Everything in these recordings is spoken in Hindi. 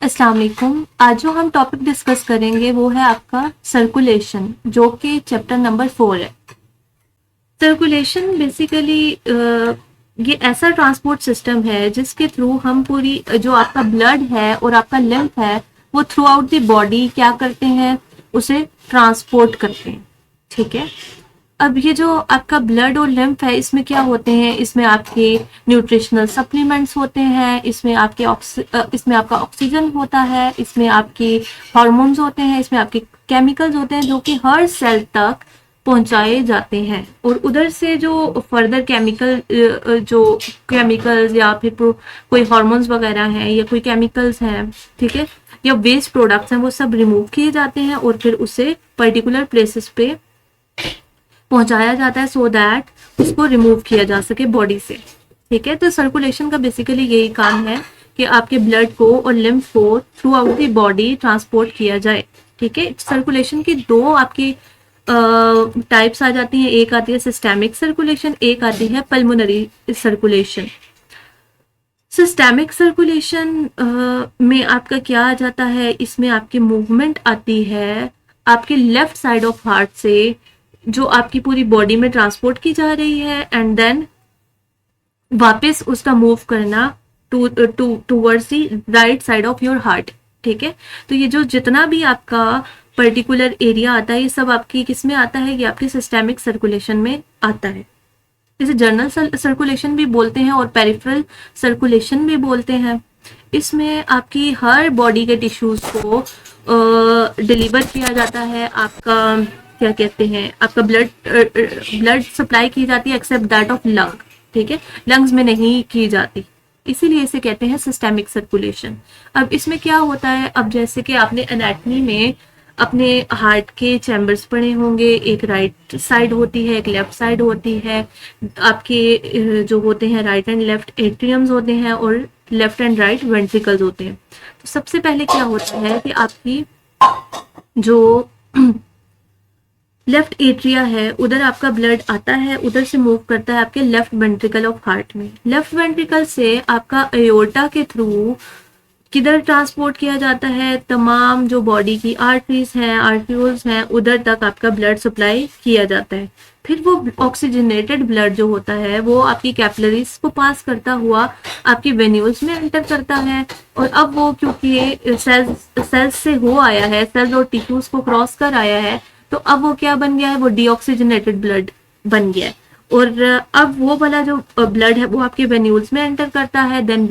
अस्सलाम वालेकुम। आज जो हम टॉपिक डिस्कस करेंगे वो है आपका सर्कुलेशन, जो कि चैप्टर नंबर 4 है। सर्कुलेशन बेसिकली ये ऐसा ट्रांसपोर्ट सिस्टम है जिसके थ्रू हम पूरी जो आपका ब्लड है और आपका लिम्फ है वो थ्रू आउट द बॉडी क्या करते हैं, उसे ट्रांसपोर्ट करते हैं। ठीक है। अब ये जो आपका ब्लड और लिम्फ है इसमें क्या होते हैं, इसमें आपके न्यूट्रिशनल सप्लीमेंट्स होते हैं, इसमें आपका ऑक्सीजन होता है, इसमें आपके हार्मोन्स होते हैं, इसमें आपके केमिकल्स होते हैं जो कि हर सेल तक पहुंचाए जाते हैं। और उधर से जो फर्दर जो केमिकल्स या फिर कोई हार्मोन्स वगैरह हैं या कोई केमिकल्स हैं, ठीक है, या वेस्ट प्रोडक्ट्स हैं, वो सब रिमूव किए जाते हैं और फिर उसे पर्टिकुलर प्लेसेस पे पहुंचाया जाता है सो दैट उसको रिमूव किया जा सके बॉडी से। ठीक है। तो सर्कुलेशन का बेसिकली यही काम है कि आपके ब्लड को और लिम्फ को through out the body transport किया जाए। ठीक है। सर्कुलेशन की दो आपकी टाइप्स आ जाती हैं, एक आती है सिस्टेमिक सर्कुलेशन, एक आती है पल्मोनरी सर्कुलेशन। सिस्टेमिक सर्कुलेशन में आपका क्या आ जाता है, इसमें आपकी मूवमेंट आती है आपके लेफ्ट साइड ऑफ हार्ट से जो आपकी पूरी बॉडी में ट्रांसपोर्ट की जा रही है एंड देन वापस उसका मूव करना towards the right side of your heart. ठीक है। तो ये जो जितना भी आपका पर्टिकुलर एरिया आता है ये सब आपकी किस में आता है, ये आपके सिस्टेमिक सर्कुलेशन में आता है। इसे जनरल सर्कुलेशन भी बोलते हैं और पेरिफेरल सर्कुलेशन भी बोलते हैं। इसमें आपकी हर बॉडी के टिश्यूज को डिलीवर किया जाता है, आपका क्या कहते हैं, आपका ब्लड सप्लाई की जाती है एक्सेप्ट दैट ऑफ लंग। ठीक है। लंग्स में नहीं की जाती, इसीलिए इसे कहते हैं सिस्टेमिक सर्कुलेशन। अब इसमें क्या होता है, अब जैसे कि आपने एनाटॉमी में अपने हार्ट के चैम्बर्स पढ़े होंगे, एक राइट साइड होती है, एक लेफ्ट साइड होती है। आपके जो होते हैं राइट एंड लेफ्ट एट्रियम्स होते हैं और लेफ्ट एंड राइट वेंट्रिकल्स होते हैं। तो सबसे पहले क्या होता है कि आपकी जो लेफ्ट एट्रिया है उधर आपका ब्लड आता है, उधर से मूव करता है आपके लेफ्ट वेंट्रिकल ऑफ हार्ट में। लेफ्ट वेंट्रिकल से आपका अयोर्टा के थ्रू किधर ट्रांसपोर्ट किया जाता है, तमाम जो बॉडी की आर्टरीज हैं, आर्ट्रियोल्स हैं, उधर तक आपका ब्लड सप्लाई किया जाता है। फिर वो ऑक्सीजनेटेड ब्लड जो होता है वो आपकी कैपिलरीज को पास करता हुआ आपकी वेन्यूल्स में एंटर करता है। और अब वो क्योंकि ये सेल्स से हो आया है, सेल्स और टिश्यूज को क्रॉस कर आया है, तो अब वो क्या बन गया है, वो डीऑक्सीजनेटेड ब्लड बन गया है। और अब वो वाला जो ब्लड है वो आपके वेन्यूल्स में एंटर करता है, देन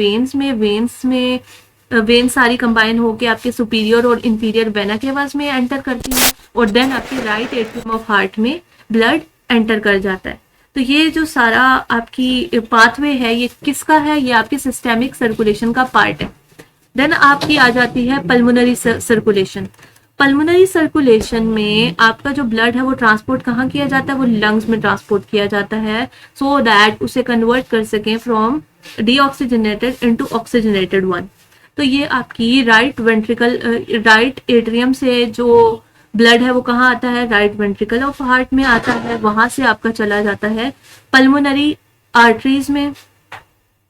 वेन्स सारी कंबाइन होके आपके सुपीरियर और इंफीरियर वेना केवास में एंटर करती है और देन आपके राइट एट्रियम ऑफ हार्ट में ब्लड एंटर कर जाता है। तो ये जो सारा आपकी पाथवे है ये किसका है, ये आपके सिस्टेमिक सर्कुलेशन का पार्ट है। देन आपकी आ जाती है पल्मोनरी सर्कुलेशन। पल्मोनरी सर्कुलेशन में आपका जो ब्लड है वो ट्रांसपोर्ट कहाँ किया जाता है, वो लंग्स में ट्रांसपोर्ट किया जाता है सो दैट उसे कन्वर्ट कर सकें from deoxygenated into oxygenated one. तो ये आपकी राइट एट्रियम से जो ब्लड है वो कहाँ आता है, राइट वेंट्रिकल ऑफ हार्ट में आता है, वहां से आपका चला जाता है पल्मोनरी आर्टरीज में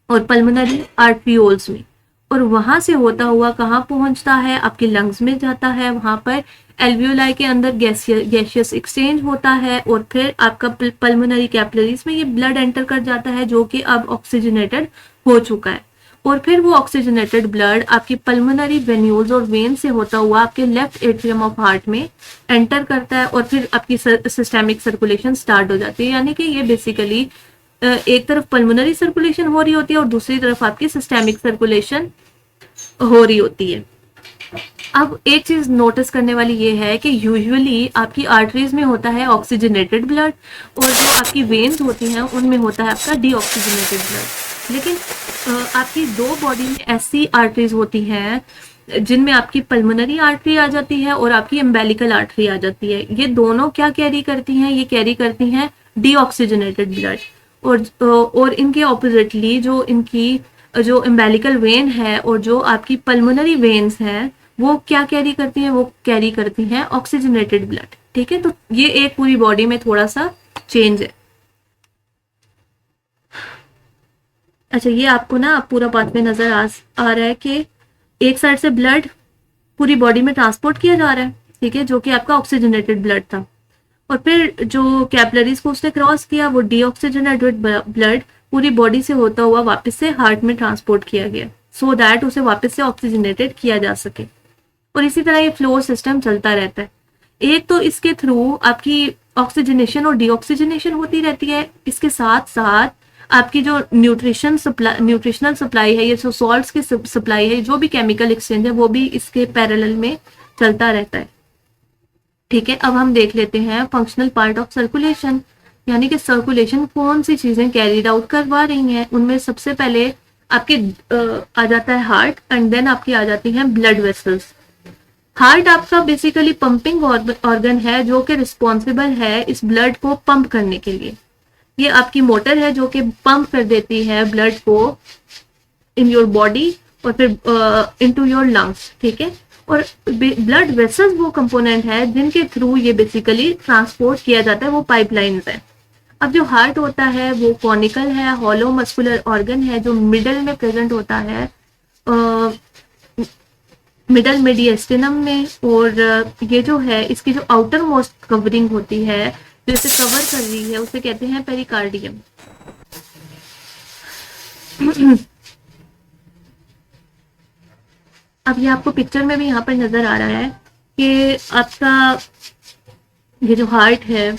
और पल्मोनरी आर्ट्रियोल्स में, और वहां से होता हुआ कहाँ पहुंचता है, आपके लंग्स में जाता है। वहां पर एल्वियोलाई के अंदर गैसियस एक्सचेंज होता है और फिर आपका पल्मोनरी कैपिलरीज में ये ब्लड एंटर कर जाता है जो कि अब ऑक्सीजनेटेड हो चुका है। और फिर वो ऑक्सीजनेटेड ब्लड आपकी पल्मोनरी वेन्यूल्स और वेन से होता हुआ आपके लेफ्ट एट्रियम ऑफ हार्ट में एंटर करता है और फिर आपकी सिस्टेमिक सर्कुलेशन स्टार्ट हो जाती है। यानी कि ये बेसिकली एक तरफ पल्मोनरी सर्कुलेशन हो रही होती है और दूसरी तरफ आपकी सिस्टेमिक सर्कुलेशन हो रही होती है। अब एक चीज नोटिस करने वाली ये है कि यूजुअली आपकी आर्टरीज में होता है ऑक्सीजनेटेड ब्लड और जो आपकी वेन्स होती हैं उनमें होता है आपका डीऑक्सीजनेटेड ब्लड। लेकिन आपकी दो बॉडी में ऐसी आर्टरीज होती हैं जिनमें आपकी पल्मोनरी आर्टरी आ जाती है और आपकी एम्बेलिकल आर्टरी आ जाती है। ये दोनों क्या कैरी करती हैं, ये कैरी करती हैं डीऑक्सीजनेटेड ब्लड। और इनके ऑपोजिटली जो इनकी जो एम्बेलिकल वेन है और जो आपकी पल्मोनरी वेन्स हैं वो क्या कैरी करती हैं, वो कैरी करती हैं ऑक्सीजनेटेड ब्लड। ठीक है। तो ये एक पूरी बॉडी में थोड़ा सा चेंज है। अच्छा, ये आपको ना पूरा पाथ में नजर आ रहा है कि एक साइड से ब्लड पूरी बॉडी में ट्रांसपोर्ट किया जा रहा है, ठीक है, जो कि आपका ऑक्सीजनेटेड ब्लड था। और फिर जो कैपिलरीज को उसने क्रॉस किया, वो डीऑक्सीजनेटेड ब्लड पूरी बॉडी से होता हुआ वापस से हार्ट में ट्रांसपोर्ट किया गया, सो दैट उसे वापस से ऑक्सीजनेटेड किया जा सके। और इसी तरह ये फ्लो सिस्टम चलता रहता है। एक तो इसके थ्रू आपकी ऑक्सीजनेशन और डीऑक्सीजनेशन होती रहती है, इसके साथ साथ आपकी जो न्यूट्रिशनल सप्लाई है, ये जो सॉल्ट्स की सप्लाई है, जो भी केमिकल एक्सचेंज है, वो भी इसके पैरेलल में चलता रहता है, ठीक है। अब हम देख लेते हैं फंक्शनल पार्ट ऑफ सर्कुलेशन, यानी कि सर्कुलेशन कौन सी चीजें कैरीड आउट करवा रही हैं। उनमें सबसे पहले आपके आ जाता है हार्ट, एंड देन आपकी आ जाती हैं ब्लड वेसल्स। हार्ट आपका बेसिकली पंपिंग ऑर्गन है, जो कि रिस्पॉन्सिबल है इस ब्लड को पंप करने के लिए। ये आपकी मोटर है जो कि पंप कर देती है ब्लड को इन योर बॉडी और फिर इनटू योर लंग्स, ठीक है। और ब्लड वेसल्स वो कंपोनेंट है जिनके थ्रू ये बेसिकली ट्रांसपोर्ट किया जाता है, वो पाइपलाइंस है। अब जो हार्ट होता है वो कॉनिकल है, हॉलो मस्कुलर ऑर्गन है, जो मिडल में प्रेजेंट होता है, मिडल मेडिएस्टिनम में। और ये जो है इसकी जो आउटर मोस्ट कवरिंग होती है, जो इसे कवर कर रही है, उसे कहते हैं पेरिकार्डियम। अब ये आपको पिक्चर में भी यहाँ पर नजर आ रहा है कि आपका ये जो हार्ट है,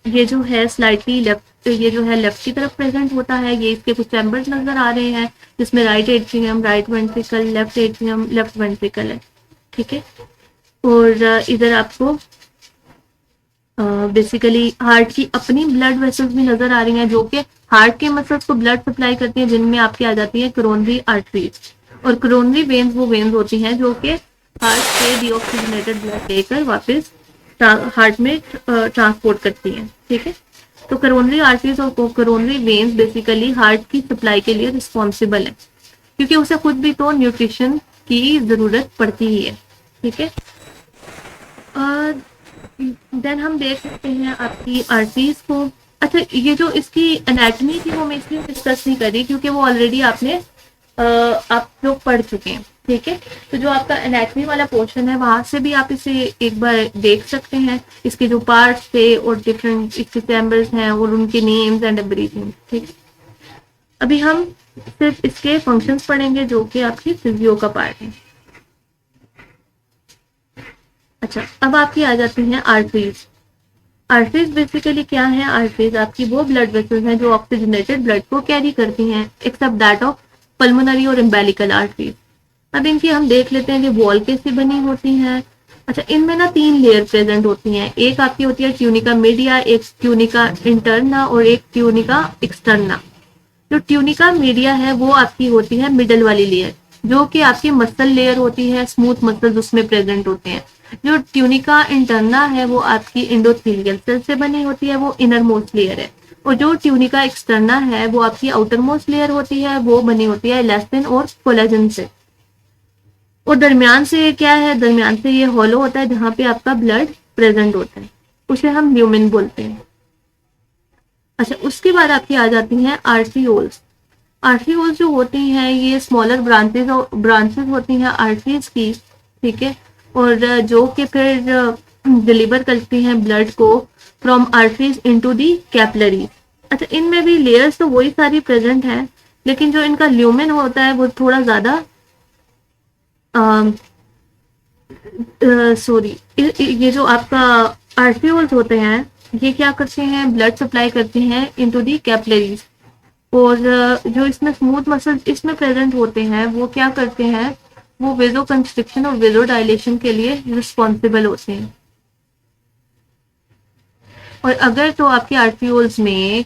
ये जो है स्लाइटली लेफ्ट, ये जो है लेफ्ट की तरफ प्रेजेंट होता है। ये इसके कुछ चैम्बर्स नजर आ रहे हैं, जिसमें right atrium, right ventricle, left atrium, left ventricle है, ठीक है। और इधर आपको बेसिकली हार्ट की अपनी ब्लड वेसल्स भी नजर आ रही हैं, जो कि हार्ट के मसल्स को ब्लड सप्लाई करती हैं, जिनमें आपकी आ जाती है कोरोनरी आर्टरीज। और कोरोनरी वेन्स वो वेन्स होती हैं जो कि हार्ट से डीऑक्सीजनेटेड ब्लड लेकर वापस हार्ट में ट्रांसपोर्ट करती हैं, ठीक है। तो कोरोनरी आर्टरीज और कोरोनरी वेन्स बेसिकली हार्ट की सप्लाई के लिए रिस्पॉन्सिबल है, क्योंकि उसे खुद भी तो न्यूट्रिशन की जरूरत पड़ती ही है, ठीक है। देन हम देख सकते हैं आपकी आर्टरीज को। अच्छा, ये जो इसकी एनाटॉमी थी वो मैं इसलिए डिस्कस नहीं करी क्योंकि वो ऑलरेडी आप लोग पढ़ चुके हैं, ठीक है। तो जो आपका एनाटॉमी वाला पोर्शन है, वहां से भी आप इसे एक बार देख सकते हैं, इसके जो पार्ट्स थे और डिफरेंट इसके चैम्बर्स हैं और उनके नेम्स एंड एवरीथिंग, ठीक है। अभी हम सिर्फ इसके फंक्शंस पढ़ेंगे, जो कि आपकी फिजियो का पार्ट है। अच्छा, अब आपकी आ जाती हैं आर्टरीज। आर्टरीज बेसिकली क्या है? आर्टरीज आपकी वो ब्लड वेसल्स हैं जो ऑक्सीजनेटेड ब्लड को कैरी करती हैं, एक्सेप्ट दैट ऑफ पल्मोनरी और एम्बेलिकल आर्टरीज। अब इनकी हम देख लेते हैं कि वॉल कैसे बनी होती हैं। अच्छा, इनमें ना 3 लेयर प्रेजेंट होती हैं। एक आपकी होती है ट्यूनिका मीडिया, एक ट्यूनिका इंटरना और एक ट्यूनिका एक्सटर्ना। जो ट्यूनिका मीडिया है वो आपकी होती है मिडल वाली लेयर, जो कि आपकी मसल लेयर होती है, स्मूथ मसल्स उसमें प्रेजेंट होते हैं। जो ट्यूनिका इंटरना है वो आपकी इंडोथेलियल सेल से बनी होती है, वो इनर मोस्ट लेयर है। और जो ट्यूनिका एक्सटर्ना है वो आपकी आउटर मोस्ट लेयर होती है, वो बनी होती है इलास्टिन और कोलेजन से। और दरमियान से क्या है? दरमियान से ये हॉलो होता है जहां पे आपका ब्लड प्रेजेंट होता है, उसे हम ल्यूमेन बोलते हैं। अच्छा, उसके बाद आपकी आ जाती हैं आर्टरियोल्स। आर्टरियोल्स जो होती हैं ये स्मॉलर ब्रांचेस होती हैं आर्टरीज की, ठीक है। और जो कि फिर डिलीवर करती हैं ब्लड को from arteries into the capillaries. अच्छा, इनमें भी लेयर्स तो वही सारी प्रेजेंट हैं, लेकिन जो इनका ल्यूमेन होता है वो थोड़ा ज्यादा ये जो आपका आर्टरियोल्स होते हैं ये क्या करते हैं? ब्लड सप्लाई करते हैं इनटू दी कैपिलरीज। और जो इसमें स्मूथ मसल्स इसमें प्रेजेंट होते हैं वो क्या करते हैं? वो वेजो कंस्ट्रिक्शन और वेजो डायलेशन के लिए रिस्पॉन्सिबल होते हैं। और अगर तो आपके आर्टरियोल्स में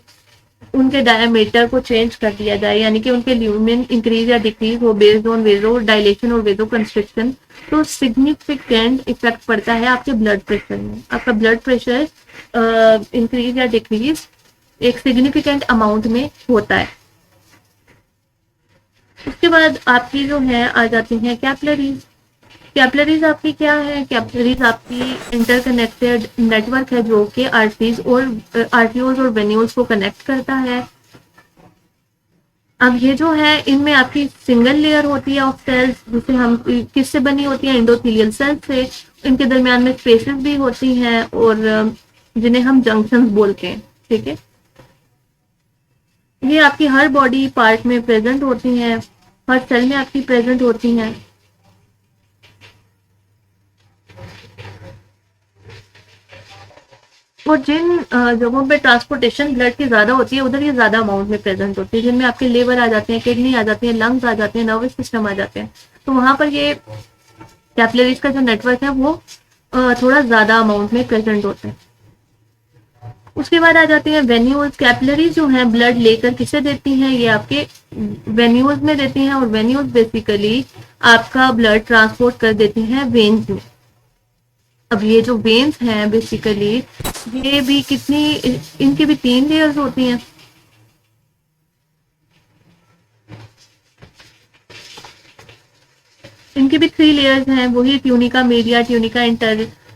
उनके डायमीटर को चेंज कर दिया जाए, यानी कि उनके ल्यूमेन इंक्रीज या डिक्रीज हो बेस्ड ऑन वेजो डायलेशन और वेजो कंस्ट्रिक्शन, तो सिग्निफिकेंट इफेक्ट पड़ता है आपके ब्लड प्रेशर में। आपका ब्लड प्रेशर इंक्रीज या डिक्रीज एक सिग्निफिकेंट अमाउंट में होता है। उसके बाद आपकी जो है आ जाती हैं कैपिलरीज। कैपिलरीज आपकी क्या है? कैपिलरीज आपकी इंटरकनेक्टेड नेटवर्क है जो कि आर्टरीज और आर्टरियोल्स और वेन्यूल्स को कनेक्ट करता है। अब ये जो है इनमें आपकी सिंगल लेयर होती है ऑफ सेल्स, जिसे हम किससे बनी होती है, एंडोथेलियल सेल्स से। इनके दरमियान में स्पेसेस भी होती हैं और जिन्हें हम जंक्शंस बोलते हैं। ठीक है, ये आपकी हर बॉडी पार्ट में प्रेजेंट होती हैं, हर सेल में आपकी प्रेजेंट होती हैं। और जिन जगहों पे ट्रांसपोर्टेशन ब्लड की ज्यादा होती है उधर ये ज्यादा अमाउंट में प्रेजेंट होती है, जिनमें आपके लेवर आ जाते हैं, किडनी आ जाती है, लंग्स आ जाते हैं, नर्वस सिस्टम आ जाते हैं, तो वहां पर ये कैपिलरीज का जो नेटवर्क है वो थोड़ा ज्यादा अमाउंट में प्रेजेंट होता है। उसके बाद आ जाती हैं वेन्यूल्स। कैपिलरीज जो हैं ब्लड लेकर किसे देती हैं, ये आपके वेन्यूल्स में देती हैं, और वेन्यूल्स बेसिकली आपका ब्लड ट्रांसपोर्ट कर देती हैं वेन्स में। अब ये जो वेन्स हैं बेसिकली ये भी कितनी, इनकी भी 3 लेयर्स होती हैं। इनकी भी 3 लेयर्स हैं, वही ट्यूनिका मीडिया, ट्यूनिका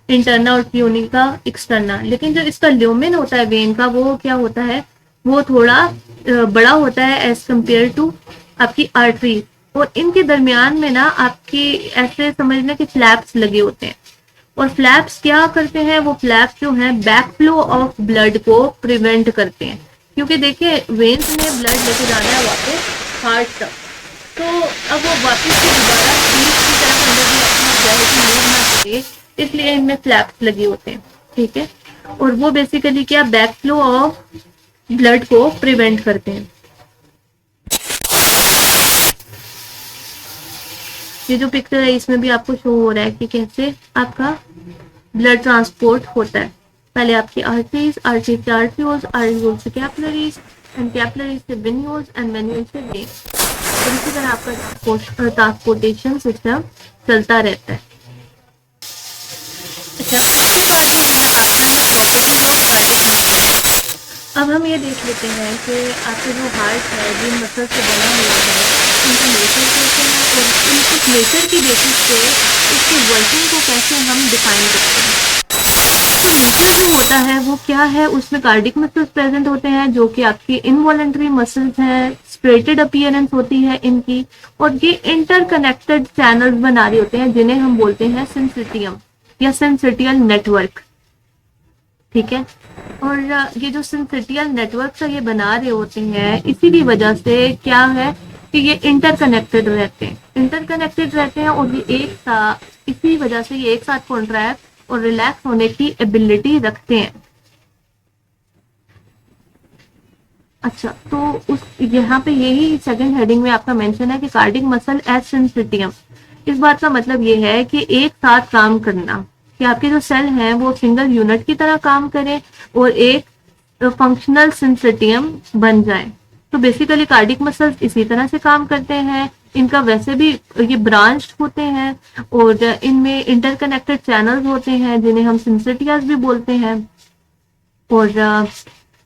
इंटरना और ट्यूनिका एक्सटर्ना। लेकिन जो इसका ल्यूमेन होता है वेन का, वो क्या होता है, वो थोड़ा बड़ा होता है एज कंपेयर टू आपकी आर्टरी। और इनके दरमियान में ना आपकी ऐसे समझना कि फ्लैप्स लगे होते हैं, और फ्लैप्स क्या करते हैं, वो फ्लैप्स जो हैं बैक फ्लो ऑफ ब्लड को प्रिवेंट करते हैं। क्योंकि देखिए वेन्स में ब्लड लेके जाना है वापस हार्ट तक, तो अब वो वापस से दोबारा बीच की तरफ अंदर भी अपना ग्रेविटी मूव ना करे, इसलिए इनमें फ्लैप्स लगे होते हैं। ठीक है, और वो बेसिकली क्या बैक फ्लो ऑफ ब्लड को प्रिवेंट करते हैं। ये जो पिक्चर है इसमें भी आपको शो हो रहा है कि कैसे आपका ब्लड ट्रांसपोर्ट होता है। पहले आपकी आर्टरीज, आर्टरीज से आर्ट्रियोल्स, आर्ट्रियोल्स से कैपिलरीज, एंड कैपिलरीज से वेन्यूल्स, एंड वेन्यूल्स से वेन्स। और इसी तरह आपका ट्रांसपोर्टेशन सिस्टम चलता रहता है। अच्छा, उसके बाद जो है आता है प्रॉपर्टीज ऑफ कार्डिक मसल। अब हम ये देख लेते हैं कि आपका जो हार्ट है जिन मसल से बना हुआ है उनका नेचर कैसे है, और उस नेचर की बेसिस पे उसकी वर्किंग को कैसे हम डिफाइन करते हैं। तो नेचर जो होता है वो क्या है, उसमें कार्डिक मसल्स प्रेजेंट होते हैं जो कि आपकी इनवॉलेंट्री मसल्स हैं, स्ट्रेटेड अपीयरेंस होती है इनकी, और ये इंटरकनेक्टेड चैनल्स बना रहे होते हैं जिन्हें हम बोलते हैं सिंसिटियम या सिंसिटियल नेटवर्क। ठीक है, और ये जो सिंसिटियल नेटवर्क का ये बना रहे होते हैं, इसी की वजह से क्या है कि ये इंटरकनेक्टेड रहते हैं, इंटरकनेक्टेड रहते हैं, और ये एक साथ, इसी वजह से ये एक साथ कॉन्ट्रैक्ट और रिलैक्स होने की एबिलिटी रखते हैं। अच्छा, तो उस यहाँ पे यही सेकंड हेडिंग में आपका मेंशन है कि कार्डिक मसल एज सिंसिटियम। इस बात का मतलब ये है कि एक साथ काम करना, कि आपके जो सेल हैं वो सिंगल यूनिट की तरह काम करें और एक फंक्शनल सिंसिटियम बन जाए। तो बेसिकली कार्डिक मसल्स इसी तरह से काम करते हैं। इनका वैसे भी ये ब्रांच्ड होते हैं और इनमें इंटरकनेक्टेड चैनल्स होते हैं जिन्हें हम सिंसिटियाज भी बोलते हैं। और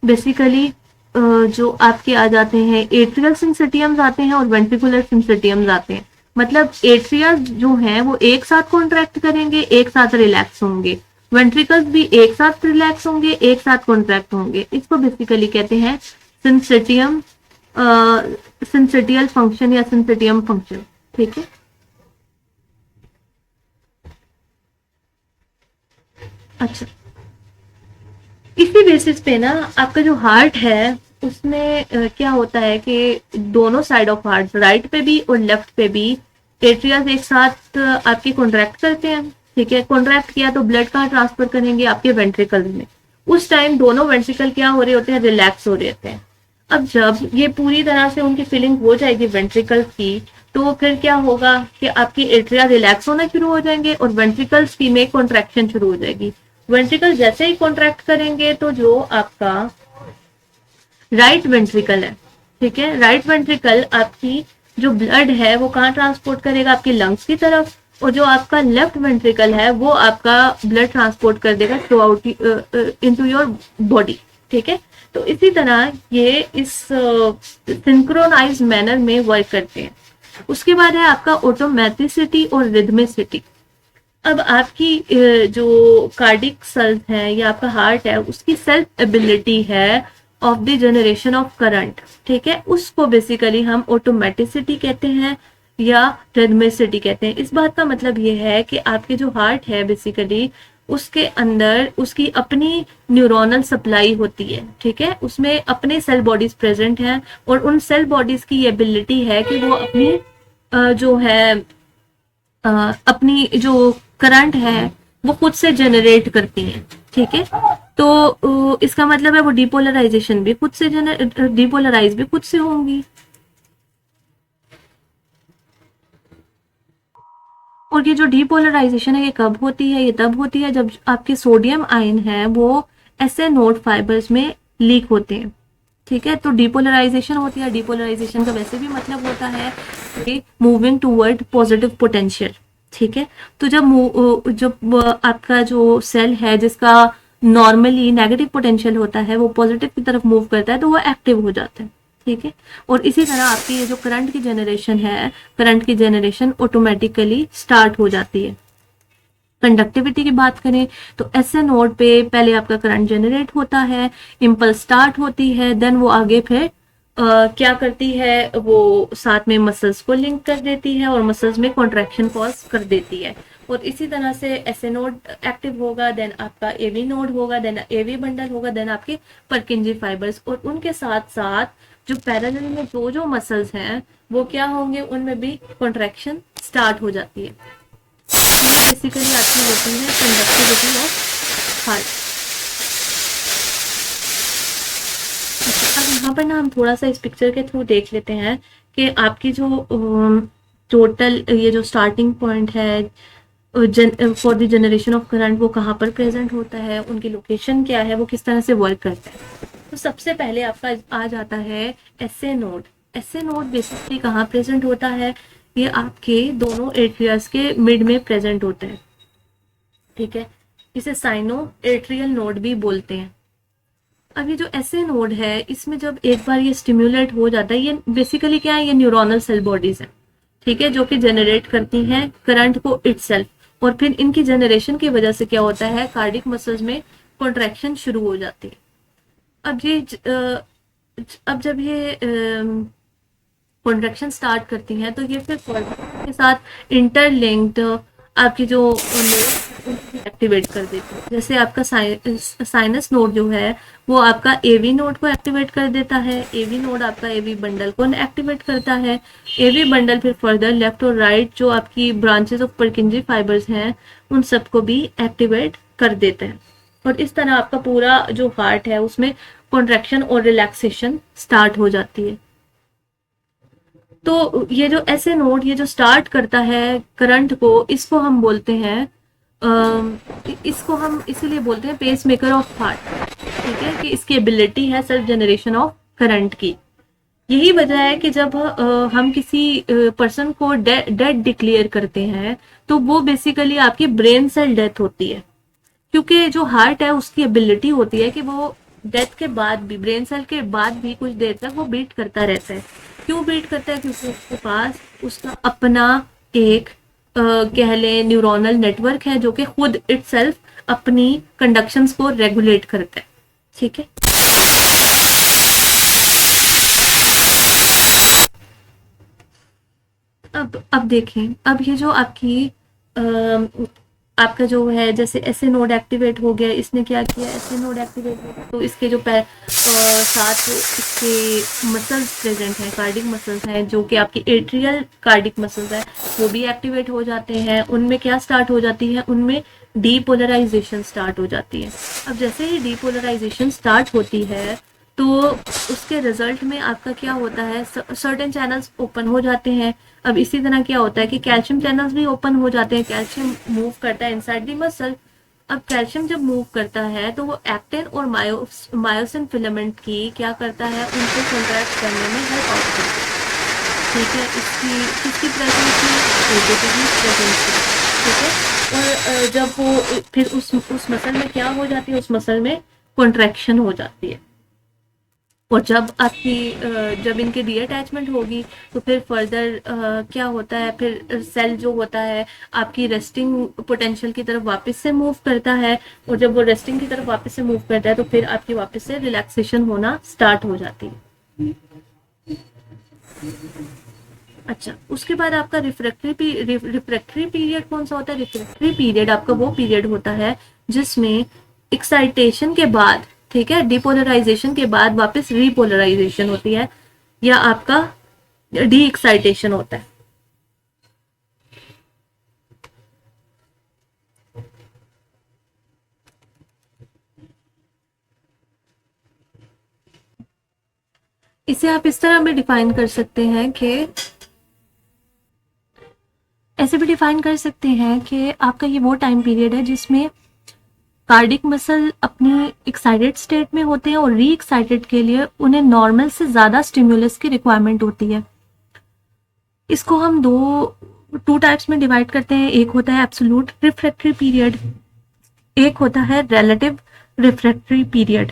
बेसिकली जो आपके आ जाते हैं एट्रियल सिंसिटियम्स आते हैं और वेंट्रिकुलर सिंसिटियम्स आते हैं। मतलब एट्रिया जो हैं वो एक साथ कॉन्ट्रैक्ट करेंगे, एक साथ रिलैक्स होंगे, वेंट्रिकल्स भी एक साथ रिलैक्स होंगे, एक साथ कॉन्ट्रैक्ट होंगे। इसको बेसिकली कहते हैं सिंसिटियम, सिंसिटियल फंक्शन या सिंसिटियम फंक्शन। ठीक है, अच्छा, इसी बेसिस पे ना आपका जो हार्ट है उसमें क्या होता है कि दोनों साइड ऑफ हार्ट, राइट पे भी और लेफ्ट पे भी एट्रियाज एक साथ आपके कॉन्ट्रैक्ट करते हैं। ठीक है, कॉन्ट्रैक्ट किया तो ब्लड कहाँ ट्रांसफर करेंगे, आपके वेंट्रिकल में। उस टाइम दोनों वेंट्रिकल क्या हो रहे होते हैं, रिलैक्स हो रहे होते हैं। अब जब ये पूरी तरह से उनकी फिलिंग हो जाएगी वेंट्रिकल्स की, तो फिर क्या होगा कि आपकी एट्रिया रिलैक्स होना शुरू हो जाएंगे और वेंट्रिकल्स की में कॉन्ट्रैक्शन शुरू हो जाएगी। वेंट्रिकल जैसे ही कॉन्ट्रैक्ट करेंगे तो जो आपका राइट वेंट्रिकल है, ठीक है, राइट वेंट्रिकल आपकी जो ब्लड है वो कहाँ ट्रांसपोर्ट करेगा, आपके लंग्स की तरफ, और जो आपका लेफ्ट वेंट्रिकल है वो आपका ब्लड ट्रांसपोर्ट कर देगा through out into your body. ठीक है, तो इसी तरह ये इस सिंक्रोनाइज मैनर में वर्क करते हैं। उसके बाद है आपका ऑटोमेटिसिटी और रिदमिसिटी। अब आपकी जो कार्डिक सेल्स है या आपका हार्ट है उसकी सेल्फ एबिलिटी है of the generation of current, ठीक है, उसको बेसिकली हम ऑटोमेटिसिटी कहते हैं या रिदमिसिटी कहते हैं। इस बात का मतलब ये है कि आपके जो हार्ट है बेसिकली उसके अंदर उसकी अपनी न्यूरोनल सप्लाई होती है, ठीक है, उसमें अपने सेल बॉडीज प्रेजेंट हैं और उन सेल बॉडीज की ये एबिलिटी है कि वो अपनी जो है अपनी जो करंट है वो खुद से जनरेट करती हैं, ठीक है। तो इसका मतलब है वो डिपोलराइजेशन भी खुद से डिपोलराइज भी खुद से होंगी। और ये जो डिपोलराइजेशन है ये कब होती है? ये तब होती है जब आपके सोडियम आयन है वो ऐसे नोड फाइबर्स में लीक होते हैं, ठीक है। तो डिपोलराइजेशन होती है, डिपोलराइजेशन का वैसे भी मतलब होता है कि मूविंग टूवर्ड पॉजिटिव पोटेंशियल, ठीक है। तो जब आपका जो सेल है जिसका नॉर्मली नेगेटिव पोटेंशियल होता है वो पॉजिटिव की तरफ मूव करता है तो वो एक्टिव हो जाता है, ठीक है। और इसी तरह आपकी ये जो करंट की जनरेशन है, करंट की जनरेशन ऑटोमेटिकली स्टार्ट हो जाती है। कंडक्टिविटी की बात करें तो ऐसे नोड पे पहले आपका करंट जनरेट होता है, इम्पल्स स्टार्ट होती है, देन वो आगे फिर क्या करती है, वो साथ में मसल्स को लिंक कर देती है और मसल्स में कॉन्ट्रैक्शन कॉज कर देती है। और इसी तरह से ऐसे नोड एक्टिव होगा, देन आपका एवी नोड होगा, देन एवी बंडल होगा, देन आपके परकिंजी फाइबर्स, और उनके साथ साथ जो पैरेलल में जो मसल्स हैं वो क्या होंगे, उनमें भी कॉन्ट्रैक्शन स्टार्ट हो जाती है। बेसिकली आपकी होती है कंडक्टिविटी ऑफ हार्ट। अब यहाँ पर ना हम थोड़ा सा इस पिक्चर के थ्रू देख लेते हैं कि आपकी जो टोटल ये जो स्टार्टिंग पॉइंट है for the generation of current वो कहाँ पर प्रेजेंट होता है, उनकी लोकेशन क्या है, वो किस तरह से वर्क करता है। तो सबसे पहले आपका आ जाता है SA node. SA node basically कहाँ प्रेजेंट होता है, ये आपके दोनों एट्रियास के मिड में प्रेजेंट होता है, ठीक है। इसे साइनो एट्रियल नोड भी बोलते हैं। अब ये जो एसए नोड है इसमें जब एक बार ये स्टिम्युलेट हो जाता है, ये बेसिकली क्या है, ये न्यूरोनल सेल बॉडीज है, ठीक है, जो कि जनरेट करती हैं करंट को इटसेल्फ, और फिर इनकी जनरेशन की वजह से क्या होता है, कार्डिक मसल्स में कॉन्ट्रैक्शन शुरू हो जाती है। अब जब ये कॉन्ट्रैक्शन स्टार्ट करती हैं तो ये फिर के साथ इंटरलिंक्ड आपकी जो एक्टिवेट कर देती है। जैसे आपका साइनस नोड जो है वो आपका एवी नोड को एक्टिवेट कर देता है, एवी नोड आपका एवी बंडल को एक्टिवेट करता है, एवी बंडल फिर फर्दर लेफ्ट और राइट जो आपकी ब्रांचेस ऑफ परकिंजी फाइबर्स हैं उन सबको भी एक्टिवेट कर देते हैं। और इस तरह आपका पूरा जो हार्ट है उसमें कॉन्ट्रैक्शन और रिलैक्सेशन स्टार्ट हो जाती है। तो ये जो ऐसे नोड ये जो स्टार्ट करता है करंट को, इसको हम बोलते हैं इसको हम इसीलिए बोलते हैं पेस मेकर ऑफ हार्ट, ठीक है, कि इसकी एबिलिटी है सेल्फ जनरेशन ऑफ करंट की। यही वजह है कि जब हम किसी पर्सन को डेड डिक्लेयर करते हैं तो वो बेसिकली आपकी ब्रेन सेल डेथ होती है, क्योंकि जो हार्ट है उसकी एबिलिटी होती है कि वो डेथ के बाद भी, ब्रेन सेल के बाद भी कुछ देर तक वो बीट करता रहता है। क्यों बीट करता है? क्योंकि उसके पास उसका अपना एक कह लें न्यूरोनल नेटवर्क है जो कि खुद इटसेल्फ अपनी कंडक्शंस को रेगुलेट करता है, ठीक है। अब देखें, अब ये जो आपका जो है जैसे ऐसे नोड एक्टिवेट हो गया, इसने क्या किया, ऐसे नोड एक्टिवेट हो गया तो इसके जो साथ इसके मसल्स प्रेजेंट हैं, कार्डिक मसल्स हैं जो कि आपकी एट्रियल कार्डिक मसल्स हैं, वो भी एक्टिवेट हो जाते हैं। उनमें क्या स्टार्ट हो जाती है, उनमें डीपोलराइजेशन स्टार्ट हो जाती है। अब जैसे ही डीपोलराइजेशन स्टार्ट होती है तो उसके रिजल्ट में आपका क्या होता है, सर्टेन चैनल्स ओपन हो जाते हैं। अब इसी तरह क्या होता है कि कैल्शियम चैनल्स भी ओपन हो जाते हैं, कैल्शियम मूव करता है इनसाइड द मसल। अब कैल्शियम जब मूव करता है तो वो एक्टिन और मायोसिन फिलामेंट की क्या करता है, उनको कॉन्ट्रैक्ट करने में हेल्प आउट करता है, ठीक है। किसकी प्रेजेंस में, एटीपी प्रेजेंस में, ठीक है। और जब वो फिर उस मसल में क्या हो जाती है, उस मसल में कॉन्ट्रैक्शन हो जाती है। और जब आपकी जब इनकी डीअटैचमेंट होगी तो फिर फर्दर क्या होता है, फिर सेल जो होता है आपकी रेस्टिंग पोटेंशियल की तरफ वापस से मूव करता है, और जब वो रेस्टिंग की तरफ वापस से मूव करता है तो फिर आपकी वापस से रिलैक्सेशन होना स्टार्ट हो जाती है। अच्छा, उसके बाद आपका रिफ्रैक्टरी पीरियड कौन सा होता है? रिफ्रैक्टरी पीरियड आपका वो पीरियड होता है जिसमें एक्साइटेशन के बाद, ठीक है, डिपोलराइजेशन के बाद वापस रीपोलराइजेशन होती है, या आपका डी एक्साइटेशन होता है। इसे आप इस तरह भी डिफाइन कर सकते हैं कि, ऐसे भी डिफाइन कर सकते हैं कि आपका ये वो टाइम पीरियड है जिसमें कार्डिक मसल अपनी एक्साइटेड स्टेट में होते हैं और री एक्साइटेड के लिए उन्हें नॉर्मल से ज़्यादा स्टिमुलस की रिक्वायरमेंट होती है। इसको हम टू टाइप्स में डिवाइड करते हैं। एक होता है एब्सोल्यूट रिफ्रैक्टरी पीरियड, एक होता है relative refractory period.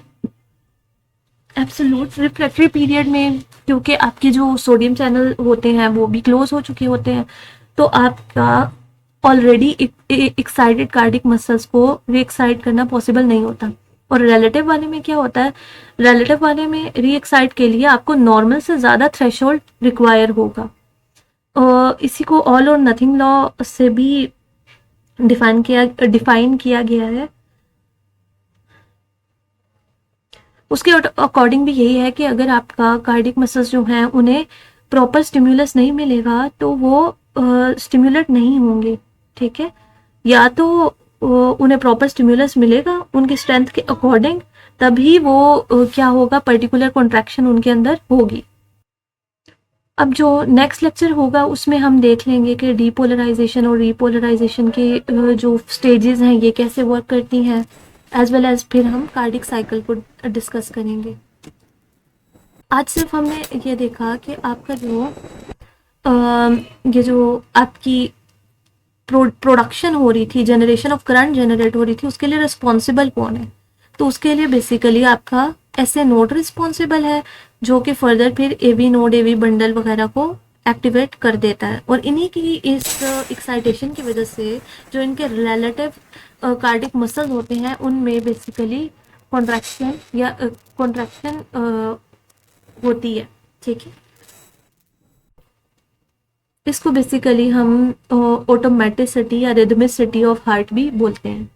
Absolute refractory period में क्योंकि आपके जो सोडियम चैनल होते हैं वो भी क्लोज हो चुके होते हैं, तो आपका ऑलरेडी एक्साइटेड कार्डिक मसल्स को रीएक्साइट करना पॉसिबल नहीं होता। और रिलेटिव वाले में क्या होता है? रिलेटिव वाले में रीएक्साइट के लिए आपको नॉर्मल से ज़्यादा थ्रेशोल्ड रिक्वायर होगा। इसी को ऑल और नथिंग लॉ से भी डिफाइन किया गया है। उसके अकॉर्डिंग भी यही है कि अगर आपका कार्डिक मसल्स जो हैं उन्हें प्रॉपर स्टिमुलस नहीं मिलेगा तो वो स्टिमुलेट नहीं होंगे, ठीक है। या तो उन्हें प्रॉपर स्टिमुलस मिलेगा उनकी स्ट्रेंथ के अकॉर्डिंग, तभी वो क्या होगा, पर्टिकुलर कॉन्ट्रैक्शन उनके अंदर होगी। अब जो नेक्स्ट लेक्चर होगा उसमें हम देख लेंगे कि डीपोलराइजेशन और रीपोलराइजेशन के जो स्टेजेस हैं ये कैसे वर्क करती हैं, एज वेल एज फिर हम कार्डिक साइकिल को डिस्कस करेंगे। आज सिर्फ हमने ये देखा कि आपका ये जो आपकी प्रोडक्शन हो रही थी, जनरेशन ऑफ करंट जनरेट हो रही थी, उसके लिए रिस्पॉन्सिबल कौन है। तो उसके लिए बेसिकली आपका ऐसे नोड रिस्पॉन्सिबल है जो कि फर्दर फिर एवी नोड, एवी बंडल वगैरह को एक्टिवेट कर देता है। और इन्हीं की इस एक्साइटेशन की वजह से जो इनके रिलेटिव कार्डिक मसल्स होते हैं उनमें बेसिकली कॉन्ट्रैक्शन होती है, ठीक है। इसको बेसिकली हम ऑटोमेटिसिटी या रिदमिसिटी ऑफ हार्ट भी बोलते हैं।